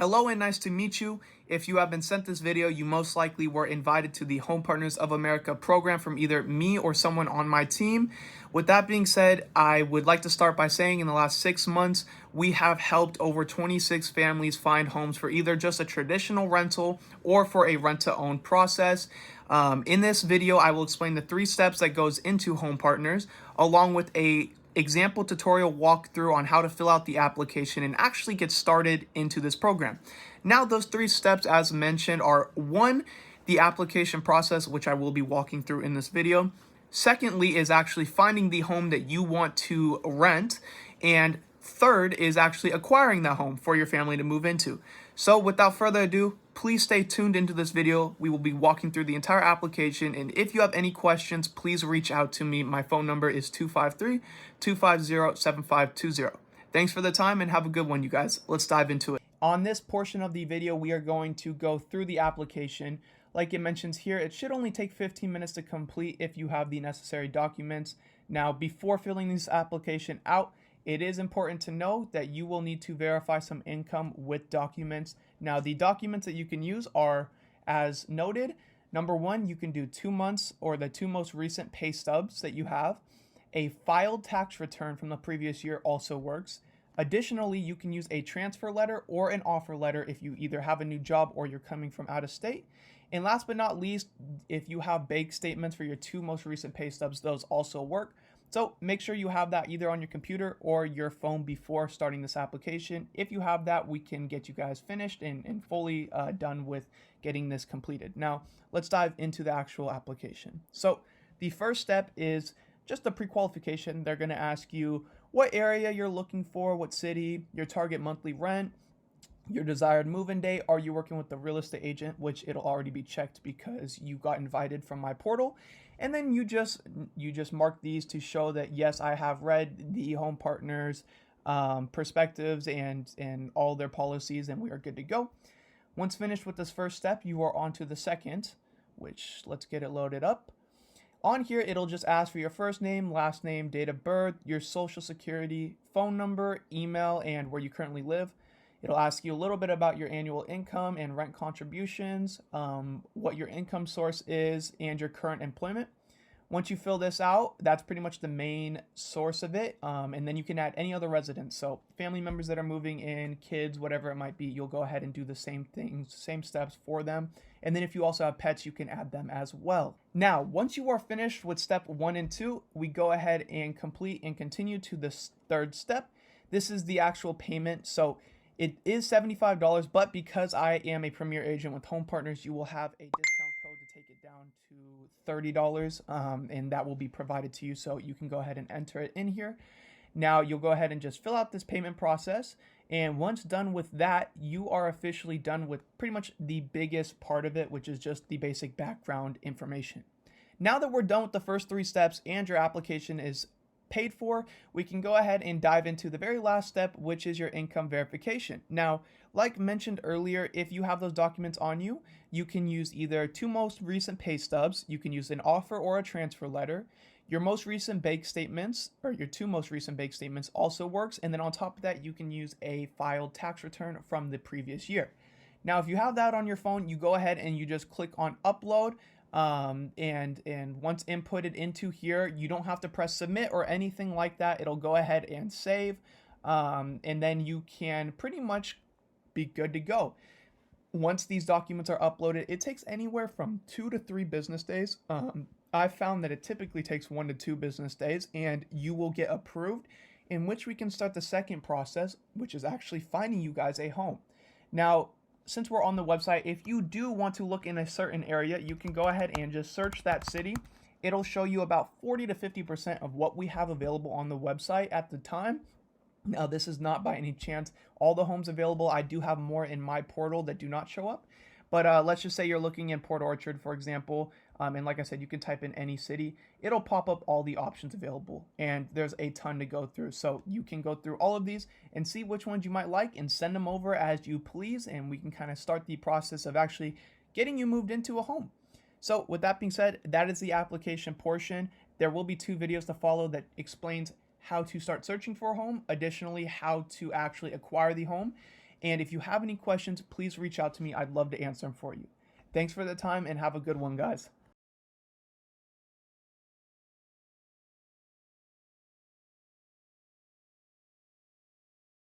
Hello and nice to meet you. If you have been sent this video, you most likely were invited to the Home Partners of America program from either me or someone on my team. With that being said, I would like to start by saying in the last 6 months, we have helped over 26 families find homes for either just a traditional rental or for a rent-to-own process. In this video, I will explain the 3 steps that goes into Home Partners, along with a example tutorial walkthrough on how to fill out the application and actually get started into this program. Now, those 3 steps, as mentioned, are 1, the application process, which I will be walking through in this video. Secondly is actually finding the home that you want to rent. And third is actually acquiring that home for your family to move into. So without further ado, please stay tuned into this video. We will be walking through the entire application, and if you have any questions, please reach out to me. My phone number is 253-250-7520. Thanks for the time and have a good one, you guys. Let's dive into it. On this portion of the video, we are going to go through the application. Like it mentions here, it should only take 15 minutes to complete if you have the necessary documents. Now, before filling this application out, it is important to know that you will need to verify some income with documents. Now, the documents that you can use are as noted. Number 1, you can do 2 months or the 2 most recent pay stubs that you have. A filed tax return from the previous year also works. Additionally, you can use a transfer letter or an offer letter if you either have a new job or you're coming from out of state. And last but not least, if you have bank statements for your 2 most recent pay stubs, those also work. So make sure you have that either on your computer or your phone before starting this application. If you have that, we can get you guys finished and fully done with getting this completed. Now, let's dive into the actual application. So the first step is just the pre-qualification. They're going to ask you what area you're looking for, what city, your target monthly rent, your desired move-in date. Are you working with the real estate agent, which it'll already be checked because you got invited from my portal. And then you just mark these to show that, yes, I have read the Home Partners perspectives and all their policies, and we are good to go. Once finished with this first step, you are on to the second, which let's get it loaded up. On here, it'll just ask for your first name, last name, date of birth, your social security, phone number, email, and where you currently live. It'll ask you a little bit about your annual income and rent contributions, what your income source is, and your current employment. Once you fill this out, that's pretty much the main source of it. And then you can add any other residents. So family members that are moving in, kids, whatever it might be, you'll go ahead and do the same things, same steps for them. And then if you also have pets, you can add them as well. Now, once you are finished with step 1 and 2, we go ahead and complete and continue to the third step. This is the actual payment. So it is $75, but because I am a premier agent with Home Partners, you will have a discount code to take it down to $30, and that will be provided to you, so you can go ahead and enter it in here. Now, you'll go ahead and just fill out this payment process, and once done with that, you are officially done with pretty much the biggest part of it, which is just the basic background information. Now that we're done with the first 3 steps and your application is paid for, we can go ahead and dive into the very last step, which is your income verification. Now, like mentioned earlier, if you have those documents on you, you can use either 2 most recent pay stubs, you can use an offer or a transfer letter, your most recent bank statements, or your 2 most recent bank statements also works, and then on top of that, you can use a filed tax return from the previous year. Now, if you have that on your phone, you go ahead and you just click on upload. And once inputted into here, you don't have to press submit or anything like that. It'll go ahead and save, and then you can pretty much be good to go. Once these documents are uploaded, it takes anywhere from 2 to 3 business days. I've found that it typically takes 1 to 2 business days, and you will get approved, in which we can start the second process, which is actually finding you guys a home. Now, since we're on the website, if you do want to look in a certain area, you can go ahead and just search that city. It'll show you about 40 to 50% of what we have available on the website at the time. Now, this is not by any chance all the homes available. I do have more in my portal that do not show up. But let's just say you're looking in Port Orchard, for example, and like I said, you can type in any city. It'll pop up all the options available, and there's a ton to go through. So you can go through all of these and see which ones you might like and send them over as you please, and we can kind of start the process of actually getting you moved into a home. So with that being said, that is the application portion. There will be 2 videos to follow that explains how to start searching for a home, additionally how to actually acquire the home. And if you have any questions, please reach out to me. I'd love to answer them for you. Thanks for the time and have a good one, guys.